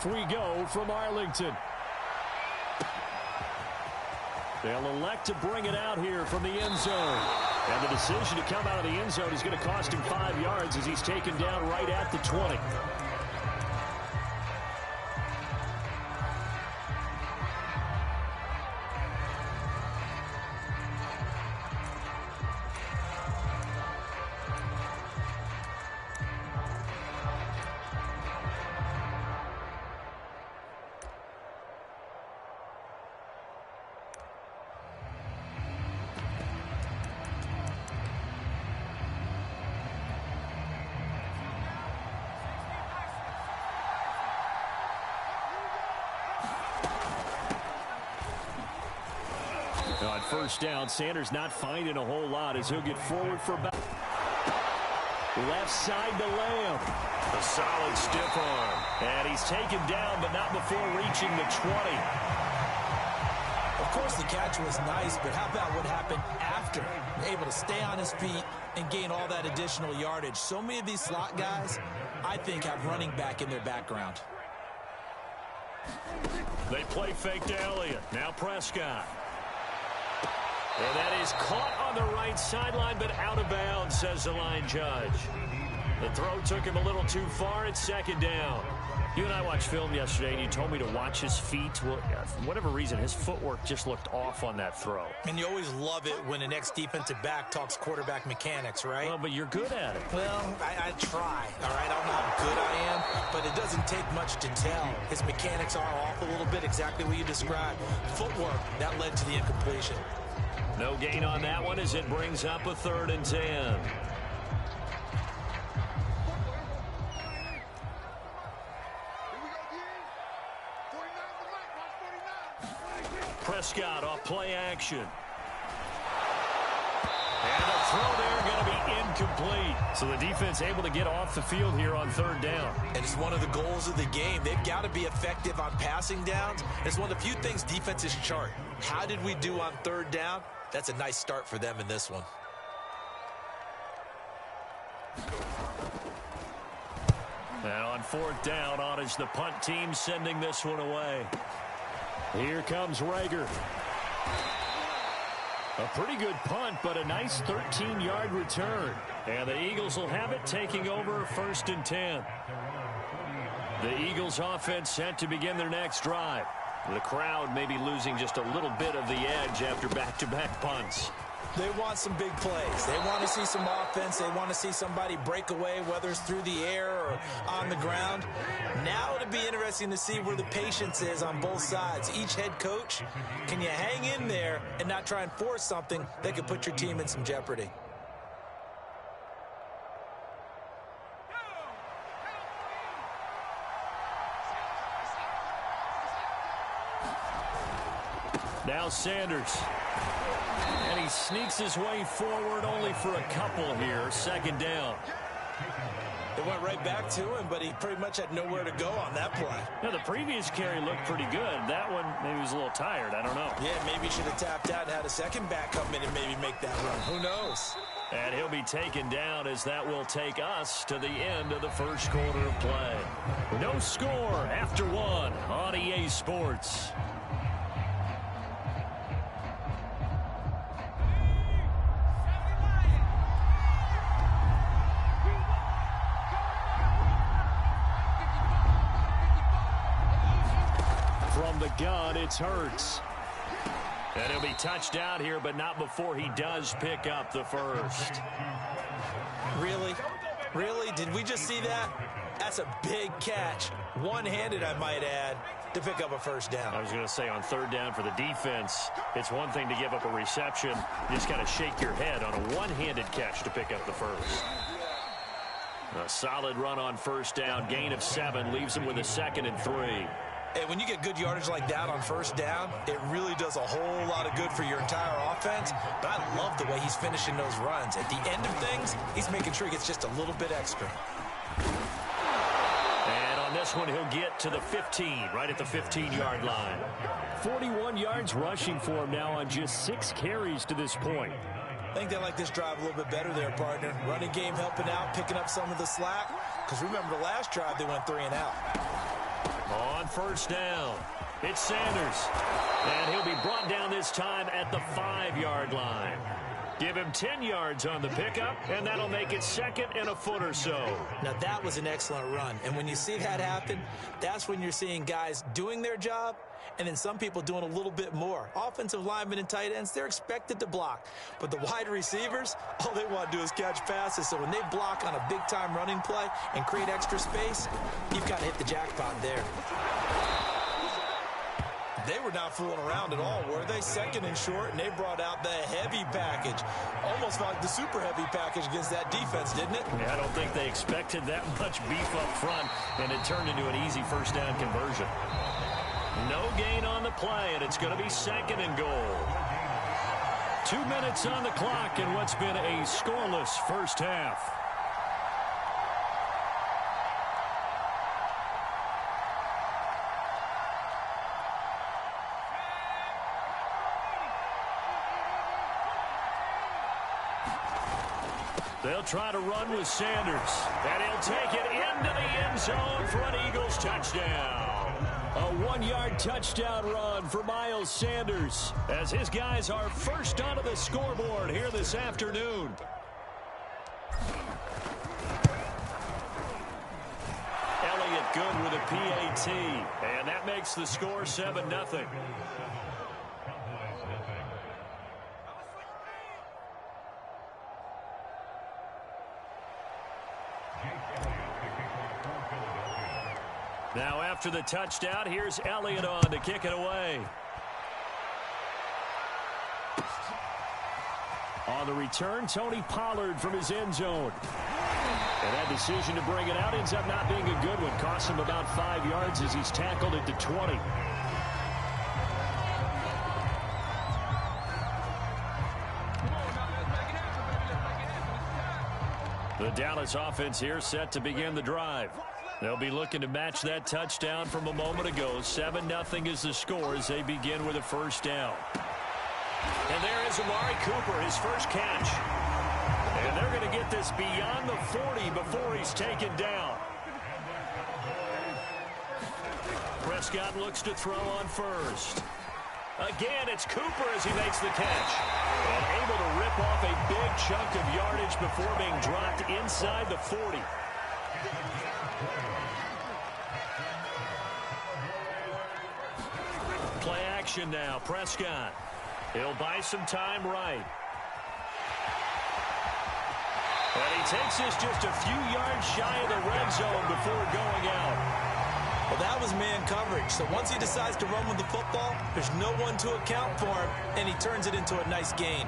Off we go from Arlington. They'll elect to bring it out here from the end zone. And the decision to come out of the end zone is going to cost him 5 yards as he's taken down right at the 20. On first down, Sanders not finding a whole lot as he'll get forward for about left side to Lamb. A solid stiff arm. And he's taken down, but not before reaching the 20. Of course, the catch was nice, but how about what happened after? Able to stay on his feet and gain all that additional yardage. So many of these slot guys, I think, have running back in their background. They play fake to Elliott. Now Prescott. And that is caught on the right sideline, but out of bounds, says the line judge. The throw took him a little too far. It's second down. You and I watched film yesterday, and you told me to watch his feet. Well, for whatever reason, his footwork just looked off on that throw. And you always love it when an ex-defensive back talks quarterback mechanics, right? Well, but you're good at it. Well, I try, all right? I don't know how good I am, but it doesn't take much to tell. His mechanics are off a little bit, exactly what you described. Footwork, that led to the incompletion. No gain on that one as it brings up a 3rd and 10. Prescott off play action. And the throw there going to be incomplete. So the defense able to get off the field here on 3rd down. And it's one of the goals of the game. They've got to be effective on passing downs. It's one of the few things defenses chart. How did we do on 3rd down? That's a nice start for them in this one. And on 4th down, on is the punt team sending this one away. Here comes Rager. A pretty good punt, but a nice 13-yard return. And the Eagles will have it, taking over 1st and 10. The Eagles offense set to begin their next drive. The crowd may be losing just a little bit of the edge after back-to-back punts. They want some big plays. They want to see some offense. They want to see somebody break away, whether it's through the air or on the ground. Now it'll be interesting to see where the patience is on both sides. Each head coach, can you hang in there and not try and force something that could put your team in some jeopardy? Now Sanders. And he sneaks his way forward only for a couple here. 2nd down. It went right back to him, but he pretty much had nowhere to go on that play. Now, the previous carry looked pretty good. That one, maybe he was a little tired. I don't know. Yeah, maybe he should have tapped out and had a second back come in and maybe make that run. Who knows? And he'll be taken down as that will take us to the end of the 1st quarter of play. No score after 1 on EA Sports. From the gun, it's Hurts. And he'll be touched out here, but not before he does pick up the 1st. Really? Really? Did we just see that? That's a big catch. One-handed, I might add, to pick up a 1st down. I was going to say on 3rd down for the defense, it's one thing to give up a reception. You just got to shake your head on a one-handed catch to pick up the 1st. A solid run on 1st down. Gain of 7 leaves him with a 2nd and 3. And when you get good yardage like that on 1st down, it really does a whole lot of good for your entire offense. But I love the way he's finishing those runs. At the end of things, he's making sure he gets just a little bit extra. And on this one, he'll get to the 15, right at the 15-yard line. 41 yards rushing for him now on just 6 carries to this point. I think they like this drive a little bit better there, partner. Running game helping out, picking up some of the slack. Because remember the last drive, they went 3 and out. On on first down. It's Sanders. And he'll be brought down this time at the 5-yard line. Give him 10 yards on the pickup, and that'll make it second and a foot or so. Now, that was an excellent run. And when you see that happen, that's when you're seeing guys doing their job and then some people doing a little bit more. Offensive linemen and tight ends, they're expected to block. But the wide receivers, all they want to do is catch passes. So when they block on a big-time running play and create extra space, you've got to hit the jackpot there. They were not fooling around at all, were they? Second and short, and they brought out the heavy package. Almost like the super heavy package against that defense, didn't it? Yeah, I don't think they expected that much beef up front, and it turned into an easy first down conversion. No gain on the play, and it's going to be second and goal. 2 minutes on the clock in what's been a scoreless first half. They'll try to run with Sanders. And he'll take it into the end zone for an Eagles touchdown. A 1-yard touchdown run for Miles Sanders as his guys are first onto the scoreboard here this afternoon. Elliott good with a PAT. And that makes the score 7-0. Now after the touchdown, here's Elliott on to kick it away. On the return, Tony Pollard from his end zone. And that decision to bring it out ends up not being a good one. Costs him about 5 yards as he's tackled at the 20. The Dallas offense here set to begin the drive. They'll be looking to match that touchdown from a moment ago. 7-0 is the score as they begin with a first down. And there is Amari Cooper, his first catch. And they're going to get this beyond the 40 before he's taken down. Prescott looks to throw on first. Again, it's Cooper as he makes the catch. And able to rip off a big chunk of yardage before being dropped inside the 40. Play action now. Prescott. He'll buy some time right. And he takes this just a few yards shy of the red zone before going out. Well, that was man coverage. So once he decides to run with the football, there's no one to account for him, and he turns it into a nice gain.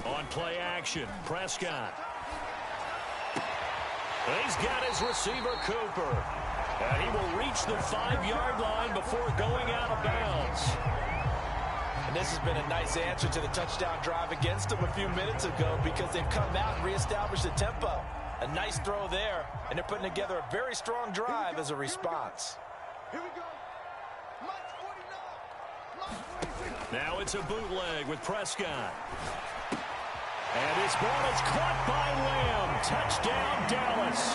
On play action, Prescott. He's got his receiver, Cooper. And he will reach the 5-yard line before going out of bounds. And this has been a nice answer to the touchdown drive against them a few minutes ago because they've come out and reestablished the tempo. A nice throw there, and they're putting together a very strong drive as a response. Here we go. Now it's a bootleg with Prescott. And his ball is caught by Lamb. Touchdown, Dallas.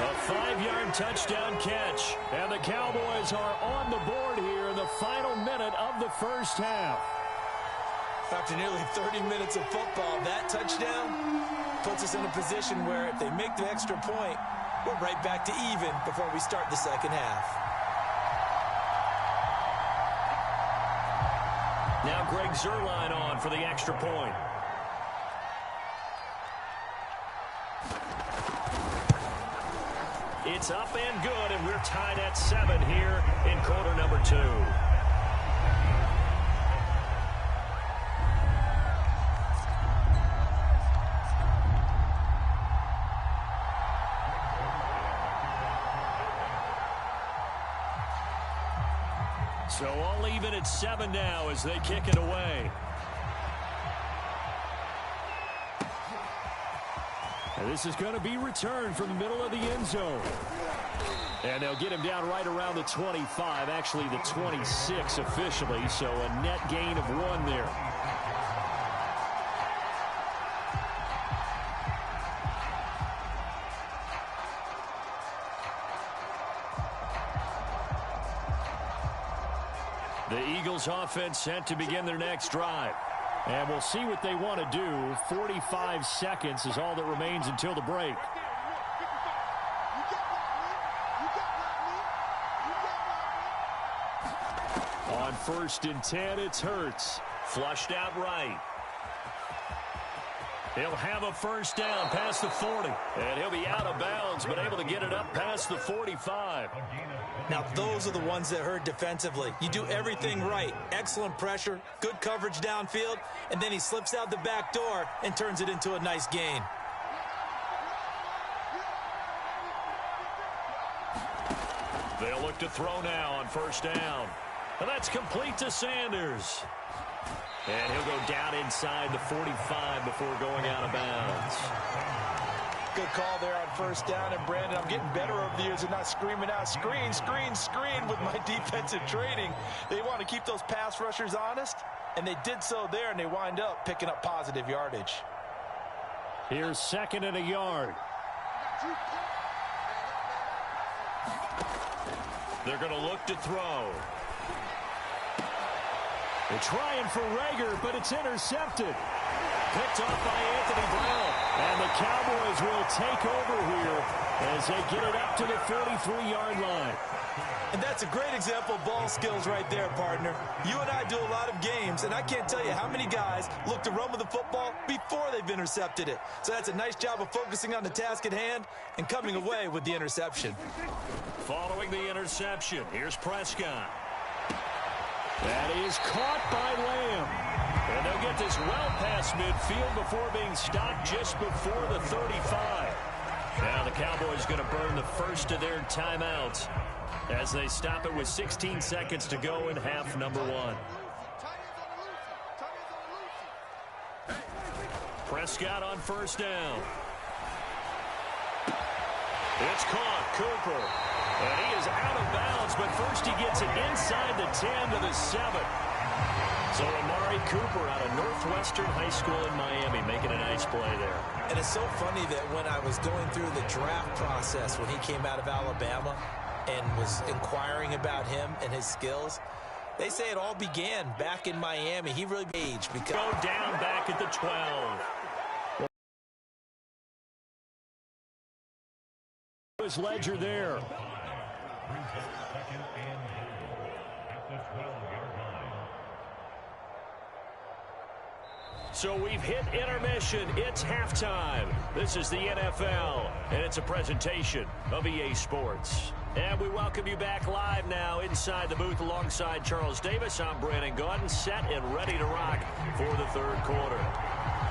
A 5-yard touchdown catch. And the Cowboys are on the board here in the final minute of the first half. After nearly 30 minutes of football, that touchdown puts us in a position where if they make the extra point, we're right back to even before we start the second half. Now Greg Zuerlein on for the extra point. It's up and good, and we're tied at 7 here in quarter number 2. So all even at 7 now as they kick it away. And this is going to be returned from the middle of the end zone. And they'll get him down right around the 25, actually the 26 officially, so a net gain of 1 there. The Eagles offense set to begin their next drive. And we'll see what they want to do. 45 seconds is all that remains until the break. On 1st and 10, it's Hurts. Flushed out right. He'll have a first down past the 40. And he'll be out of bounds, but able to get it up past the 45. Now, those are the ones that hurt defensively. You do everything right. Excellent pressure, good coverage downfield, and then he slips out the back door and turns it into a nice gain. They'll look to throw now on first down. And that's complete to Sanders. And he'll go down inside the 45 before going out of bounds. Good call there on first down. And, Brandon, I'm getting better over the years and not screaming out, screen, screen, screen with my defensive training. They want to keep those pass rushers honest, and they did so there, and they wind up picking up positive yardage. Here's 2nd and a yard. They're going to look to throw. They're trying for Rager, but it's intercepted. Picked off by Anthony Brown. And the Cowboys will take over here as they get it up to the 43-yard line. And that's a great example of ball skills right there, partner. You and I do a lot of games, and I can't tell you how many guys look to run with the football before they've intercepted it. So that's a nice job of focusing on the task at hand and coming away with the interception. Following the interception, here's Prescott. That is caught by Lamb. And they'll get this well past midfield before being stopped just before the 35. Now the Cowboys going to burn the first of their timeouts as they stop it with 16 seconds to go in half number 1. Prescott on first down. It's caught. Cooper. And he is out of bounds, but first he gets it inside the 10 to the 7. So Amari Cooper out of Northwestern High School in Miami making a nice play there. And it's so funny that when I was going through the draft process when he came out of Alabama and was inquiring about him and his skills, they say it all began back in Miami. He really aged because go down back at the 12. Was Ledger there. So we've hit intermission. It's halftime. This is the NFL, and it's a presentation of EA Sports. And we welcome you back live now inside the booth alongside Charles Davis. I'm Brandon Gordon, set and ready to rock for the third quarter.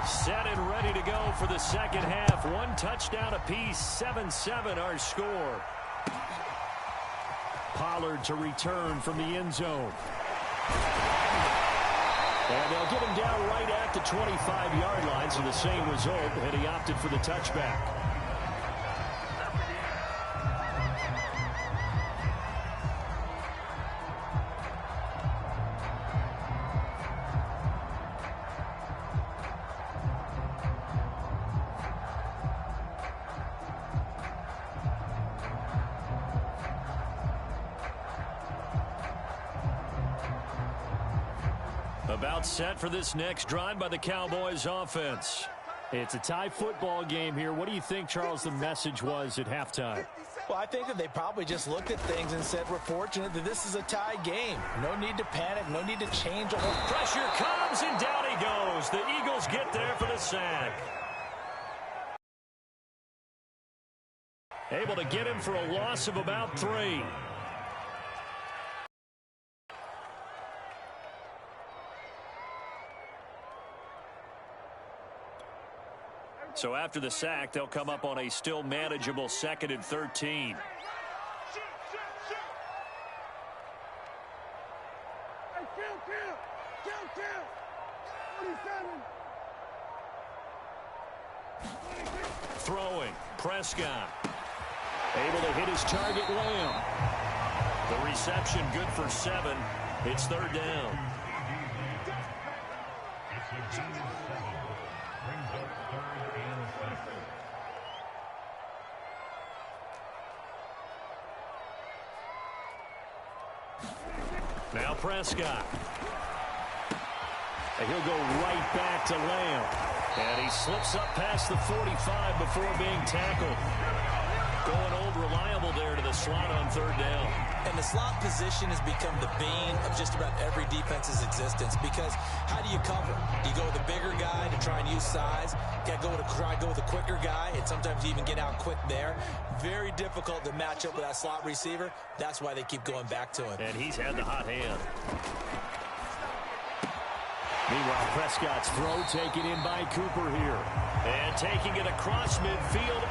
Set and ready to go for the second half. 1 touchdown apiece, 7-7 our score. Pollard to return from the end zone. And they'll get him down right at the 25-yard line, so the same result, and he opted for the touchback. About set for this next drive by the Cowboys offense. It's a tie football game here. What do you think, Charles, the message was at halftime? Well, I think that they probably just looked at things and said, we're fortunate that this is a tie game. No need to panic. No need to change a whole. Pressure comes, and down he goes. The Eagles get there for the sack. Able to get him for a loss of about 3. So after the sack, they'll come up on a still manageable 2nd and 13. Throwing, Prescott. Able to hit his target, Lamb. The reception good for 7. It's 3rd down. Now Prescott. And he'll go right back to Lamb. And he slips up past the 45 before being tackled. Going old reliable there to the slot on 3rd down. And the slot position has become the bane of just about every defense's existence, because how do you cover? Do you go with a bigger guy to try and use size? Got to try to go with a quicker guy, and sometimes you even get out quick there. Very difficult to match up with that slot receiver. That's why they keep going back to him. And he's had the hot hand. Meanwhile, Prescott's throw taken in by Cooper here. And taking it across midfield.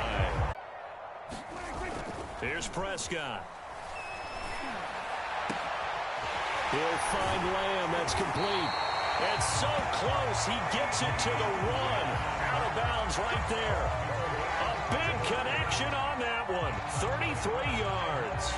Here's Prescott. He'll find Lamb. That's complete. It's so close. He gets it to the 1. Out of bounds right there. A big connection on that one. 33 yards.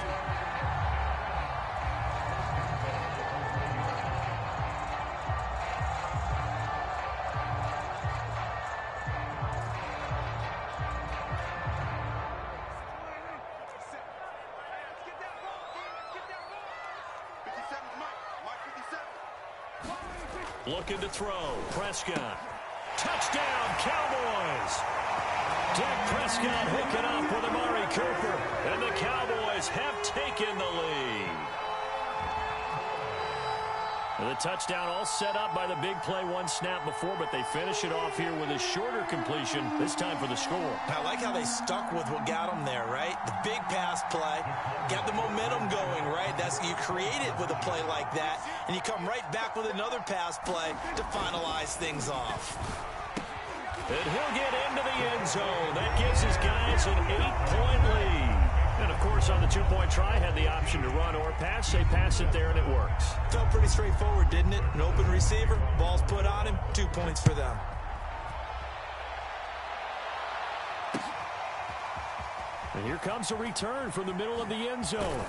Looking to throw. Prescott. Touchdown, Cowboys. Dak Prescott hooking up with Amari Cooper. And the Cowboys have taken the lead. The touchdown all set up by the big play 1 snap before, but they finish it off here with a shorter completion, this time for the score. I like how they stuck with what got them there, right? The big pass play, got the momentum going, right? That's you create it with a play like that, and you come right back with another pass play to finalize things off. And he'll get into the end zone. That gives his guys an 8-point lead. And, of course, on the 2-point try, had the option to run or pass. They pass it there, and it works. Felt pretty straightforward, didn't it? An open receiver, ball's put on him, 2 points for them. And here comes a return from the middle of the end zone.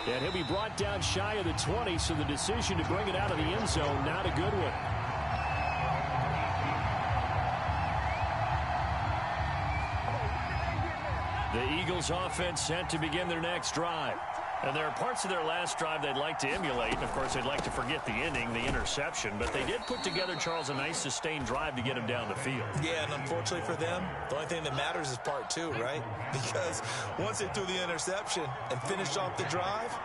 And he'll be brought down shy of the 20, so the decision to bring it out of the end zone, not a good one. The Eagles offense set to begin their next drive. And there are parts of their last drive they'd like to emulate. Of course, they'd like to forget the ending, the interception. But they did put together, Charles, a nice sustained drive to get him down the field. Yeah, and unfortunately for them, the only thing that matters is part 2, right? Because once they threw the interception and finished off the drive,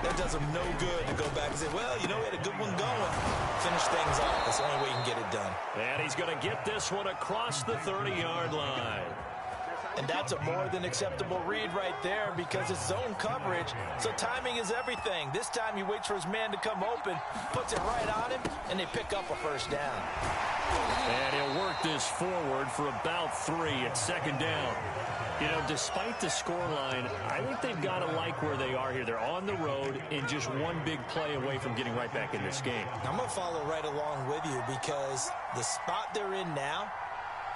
that does them no good to go back and say, well, you know, we had a good one going. Finish things off. That's the only way you can get it done. And he's going to get this one across the 30-yard line. And that's a more than acceptable read right there, because it's zone coverage, so timing is everything. This time he waits for his man to come open, puts it right on him, and they pick up a first down. And he'll work this forward for about 3 at 2nd down. You know, despite the scoreline, I think they've got to like where they are here. They're on the road and just one big play away from getting right back in this game. I'm going to follow right along with you, because the spot they're in now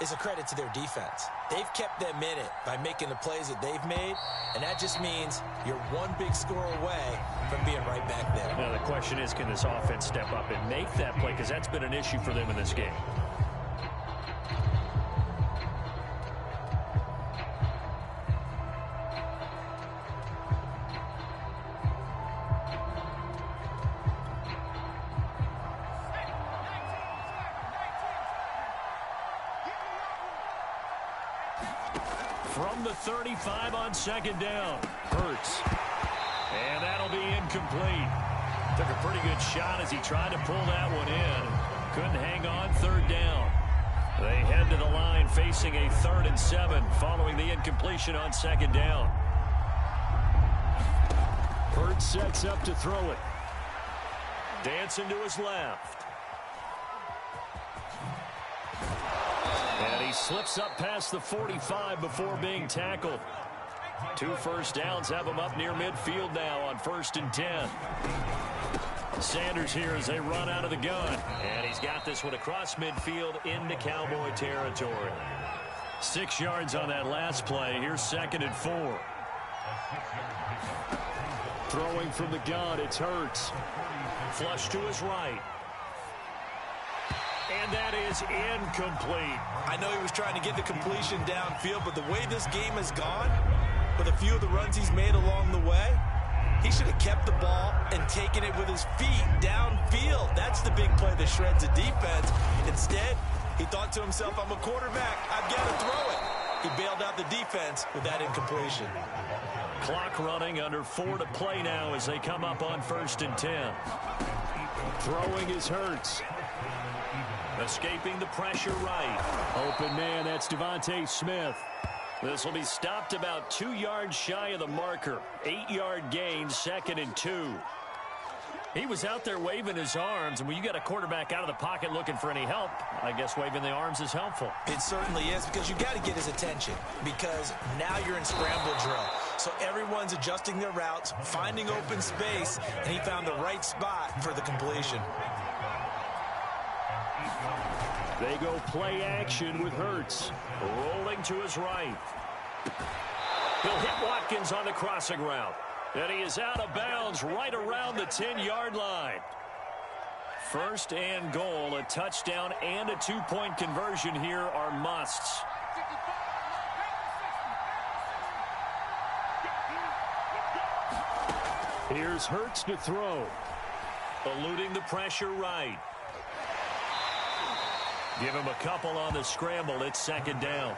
is a credit to their defense. They've kept them in it by making the plays that they've made, and that just means you're one big score away from being right back there. Now, the question is, can this offense step up and make that play? Because that's been an issue for them in this game. From the 35 on 2nd down. Hurts. And that'll be incomplete. Took a pretty good shot as he tried to pull that one in. Couldn't hang on. 3rd down. They head to the line facing a 3rd and 7 following the incompletion on 2nd down. Hurts sets up to throw it. Dancing to his left. And he slips up past the 45 before being tackled. 2 first downs have him up near midfield now on 1st and 10. Sanders here as they run out of the gun. And he's got this one across midfield into Cowboy territory. 6 yards on that last play. Here's 2nd and 4. Throwing from the gun, it's Hurts. Flush to his right. And that is incomplete. I know he was trying to get the completion downfield, but the way this game has gone, with a few of the runs he's made along the way, he should have kept the ball and taken it with his feet downfield. That's the big play that shreds a defense. Instead, he thought to himself, I'm a quarterback, I've got to throw it. He bailed out the defense with that incompletion. Clock running, under 4 to play now as they come up on 1st and 10. Throwing is Hurts. Escaping the pressure right. Open man, that's Devontae Smith. This will be stopped about 2 yards shy of the marker. 8-yard gain, 2nd and 2. He was out there waving his arms, and when you got a quarterback out of the pocket looking for any help, I guess waving the arms is helpful. It certainly is, because you got to get his attention, because now you're in scramble drill. So everyone's adjusting their routes, finding open space, and he found the right spot for the completion. They go play action with Hurts. Rolling to his right. He'll hit Watkins on the crossing route. And he is out of bounds right around the 10-yard line. 1st and goal, a touchdown and a 2-point conversion here are musts. Here's Hurts to throw. Eluding the pressure right. Give him a couple on the scramble. It's 2nd down.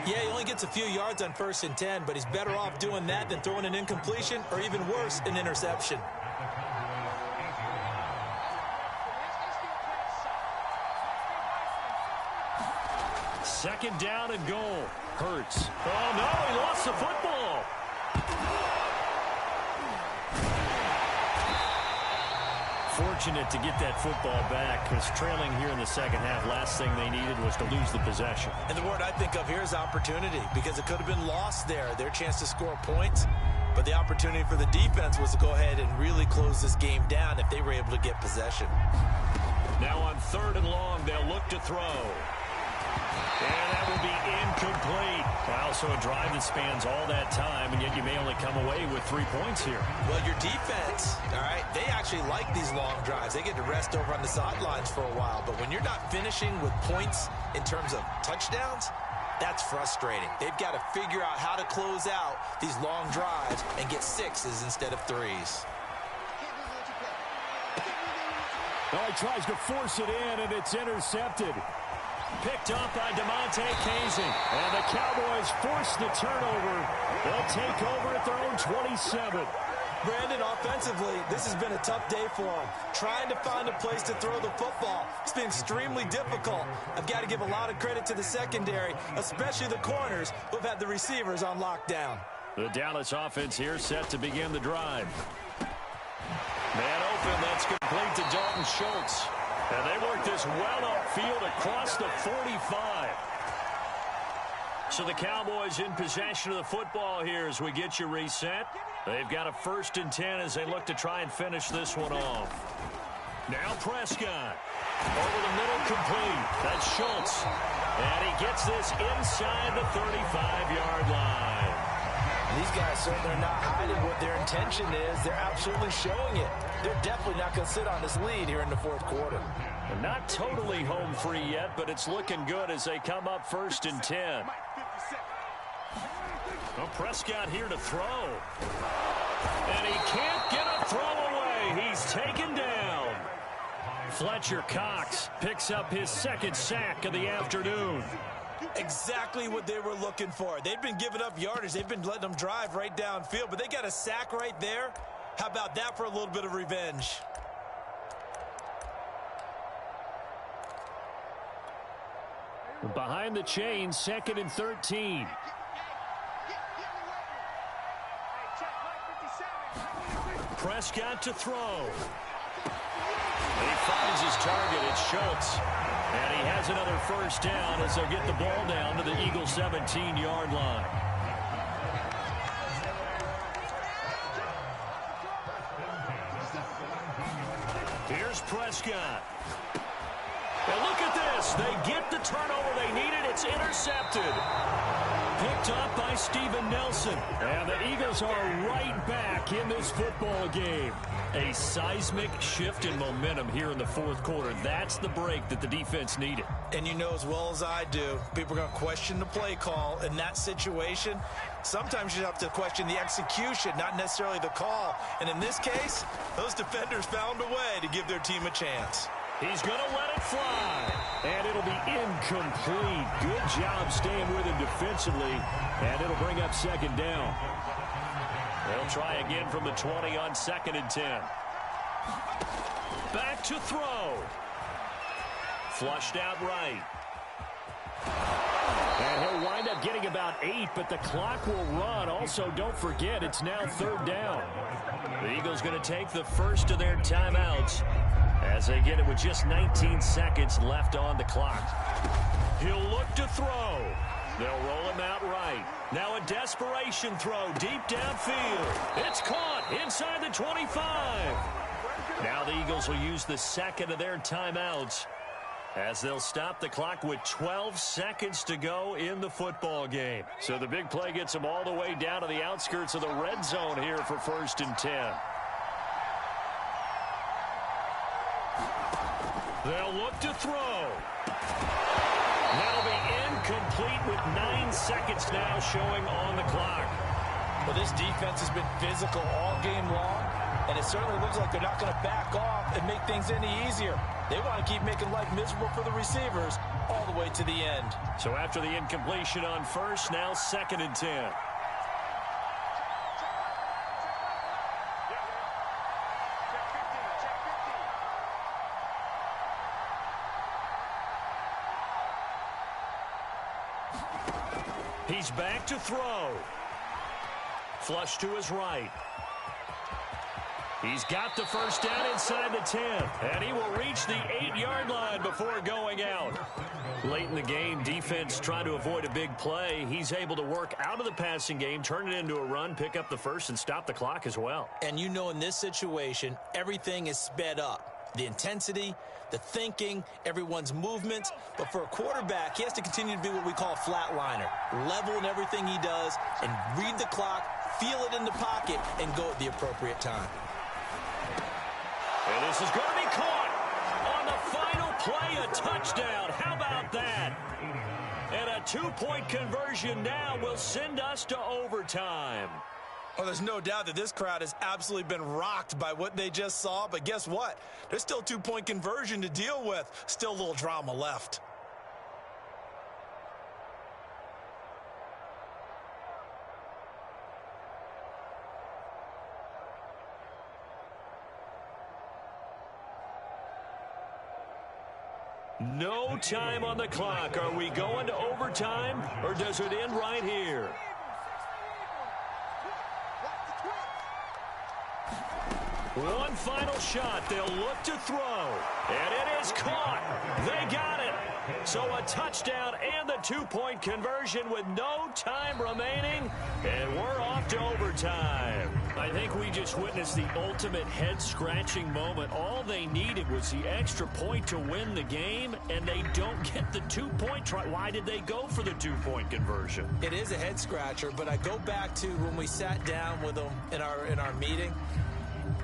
Yeah, he only gets a few yards on 1st and 10, but he's better off doing that than throwing an incompletion, or even worse, an interception. Second down and goal. Hurts. Oh, no, he lost the football. Fortunate to get that football back, because trailing here in the 2nd half, last thing they needed was to lose the possession. And the word I think of here is opportunity, because it could have been lost there, their chance to score points. But the opportunity for the defense was to go ahead and really close this game down if they were able to get possession. Now on 3rd and long, they'll look to throw. And that will be incomplete. Wow, so a drive that spans all that time, and yet you may only come away with 3 points here. Well, your defense, all right, they actually like these long drives. They get to rest over on the sidelines for a while. But when you're not finishing with points in terms of touchdowns, that's frustrating. They've got to figure out how to close out these long drives and get 6s instead of 3s. Well, he tries to force it in, and it's intercepted. Picked up by DeMonte Casey. And the Cowboys force the turnover. They'll take over at their own 27. Brandon, offensively, this has been a tough day for them. Trying to find a place to throw the football. It's been extremely difficult. I've got to give a lot of credit to the secondary, especially the corners, who have had the receivers on lockdown. The Dallas offense here set to begin the drive. Man open, that's complete to Dalton Schultz. And they work this well upfield across the 45. So the Cowboys in possession of the football here as we get you reset. They've got a 1st and 10 as they look to try and finish this one off. Now Prescott. Over the middle, complete. That's Schultz. And he gets this inside the 35-yard line. These guys certainly are not hiding what their intention is. They're absolutely showing it. They're definitely not going to sit on this lead here in the 4th quarter. And not totally home free yet, but it's looking good as they come up 1st and 10. Well, Prescott here to throw. And he can't get a throw away. He's taken down. Fletcher Cox picks up his 2nd sack of the afternoon. Exactly what they were looking for. They've been giving up yardage. They've been letting them drive right downfield, but they got a sack right there. How about that for a little bit of revenge? Behind the chains, 2nd and 13. Prescott to throw. And he finds his target. It's Schultz. And he has another 1st down as they'll get the ball down to the Eagles' 17-yard line. Here's Prescott. And look at this. They get the turnover they needed. It's intercepted. Picked up by Steven Nelson. And the Eagles are right back in this football game. A seismic shift in momentum here in the fourth quarter. That's the break that the defense needed. And you know as well as I do, people are going to question the play call in that situation. Sometimes you have to question the execution, not necessarily the call. And in this case, those defenders found a way to give their team a chance. He's going to let it fly. And it'll be incomplete. Good job staying with him defensively. And it'll bring up second down. They'll try again from the 20 on 2nd and 10. Back to throw. Flushed out right. And he'll wind up getting about 8, but the clock will run. Also, don't forget, it's now 3rd down. The Eagles going to take the first of their timeouts as they get it with just 19 seconds left on the clock. He'll look to throw. They'll roll him out right. Now a desperation throw deep downfield. It's caught inside the 25. Now the Eagles will use the second of their timeouts as they'll stop the clock with 12 seconds to go in the football game. So the big play gets them all the way down to the outskirts of the red zone here for 1st and 10. They'll look to throw. That'll be incomplete with 9 seconds now showing on the clock. Well, this defense has been physical all game long, and it certainly looks like they're not going to back off and make things any easier. They want to keep making life miserable for the receivers all the way to the end. So after the incompletion on first, now 2nd and 10. He's back to throw. Flush to his right. He's got the first down inside the 10. And he will reach the 8-yard line before going out. Late in the game, defense trying to avoid a big play. He's able to work out of the passing game, turn it into a run, pick up the first, and stop the clock as well. And you know in this situation, everything is sped up. The intensity, the thinking, everyone's movements. But for a quarterback, he has to continue to be what we call a flatliner. Level in everything he does and read the clock, feel it in the pocket, and go at the appropriate time. And this is going to be caught on the final play, a touchdown. How about that? And a 2-point conversion now will send us to overtime. Oh, there's no doubt that this crowd has absolutely been rocked by what they just saw. But guess what? There's still a 2-point conversion to deal with. Still a little drama left. No time on the clock. Are we going to overtime, or does it end right here? One final shot. They'll look to throw. And it is caught. They got it. So a touchdown and the 2-point conversion with no time remaining. And we're off to overtime. I think we just witnessed the ultimate head-scratching moment. All they needed was the extra point to win the game, and they don't get the 2-point try. Why did they go for the 2-point conversion? It is a head-scratcher, but I go back to when we sat down with them in our meeting,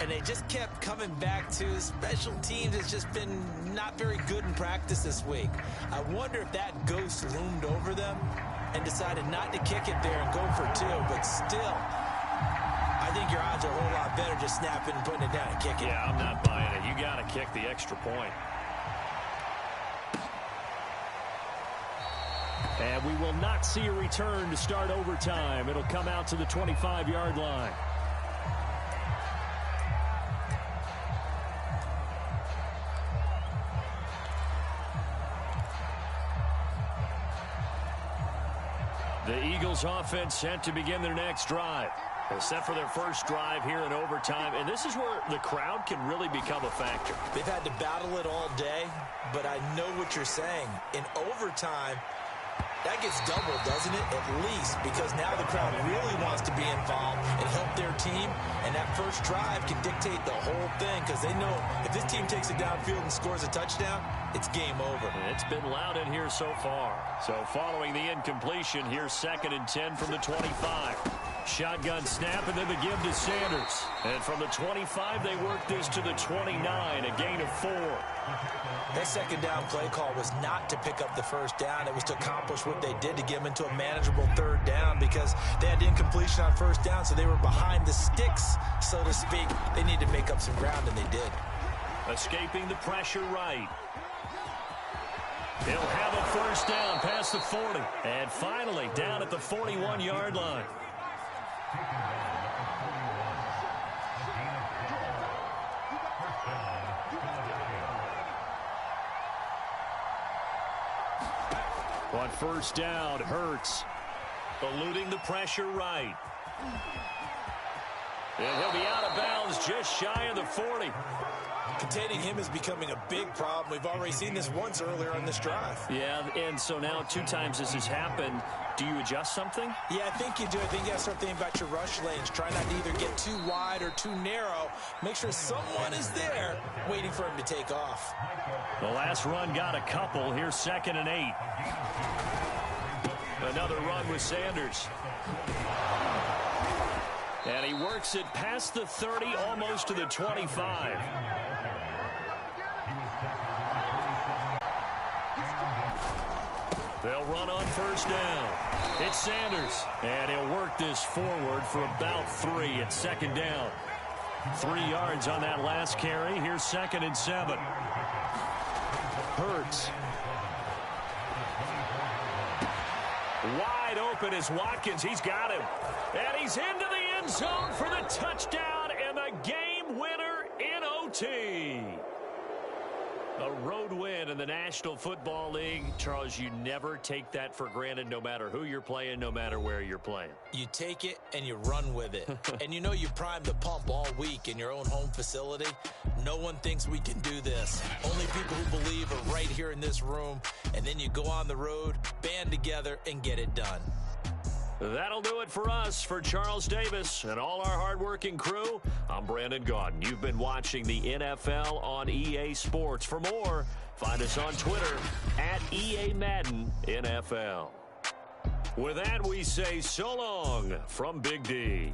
and they just kept coming back to special teams. It's just been not very good in practice this week. I wonder if that ghost loomed over them and decided not to kick it there and go for 2, but still, I think your odds are a whole lot better just snapping and putting it down and kicking. Yeah, I'm not buying it. You got to kick the extra point. And we will not see a return to start overtime. It'll come out to the 25-yard line. The Eagles offense set to begin their next drive. Set for their first drive here in overtime. And this is where the crowd can really become a factor. They've had to battle it all day, but I know what you're saying. In overtime, that gets doubled, doesn't it? At least, because now the crowd really wants to be involved and help their team. And that first drive can dictate the whole thing because they know if this team takes it downfield and scores a touchdown, it's game over. It's been loud in here so far. So following the incompletion, here's 2nd and 10 from the 25. Shotgun snap, and then the give to Sanders. And from the 25, they work this to the 29, a gain of 4. That second down play call was not to pick up the first down. It was to accomplish what they did to get them into a manageable 3rd down because they had incompletion on 1st down, so they were behind the sticks, so to speak. They needed to make up some ground, and they did. Escaping the pressure right. He'll have a 1st down past the 40. And finally, down at the 41-yard line. On 1st down, Hurts eluding the pressure right. And he'll be out of bounds just shy of the 40. Containing him is becoming a big problem. We've already seen this once earlier on this drive. Yeah, and so now 2 times this has happened. Do you adjust something? Yeah, I think you do. I think you got to start thinking about your rush lanes. Try not to either get too wide or too narrow. Make sure someone is there waiting for him to take off. The last run got a couple. Here's 2nd and 8. Another run with Sanders. And he works it past the 30, almost to the 25. They'll run on 1st down. It's Sanders. And he'll work this forward for about 3 at 2nd down. 3 yards on that last carry. Here's 2nd and 7. Hurts. Wide open is Watkins. He's got him. And he's into the end zone for the touchdown and the game winner in OT. A road win in the National Football League. Charles, you never take that for granted no matter who you're playing, no matter where you're playing. You take it and you run with it. And you know you primed the pump all week in your own home facility. No one thinks we can do this. Only people who believe are right here in this room. And then you go on the road, band together, and get it done. That'll do it for us. For Charles Davis and all our hardworking crew, I'm Brandon Gaudin. You've been watching the NFL on EA Sports. For more, find us on Twitter at EA Madden NFL. With that, we say so long from Big D.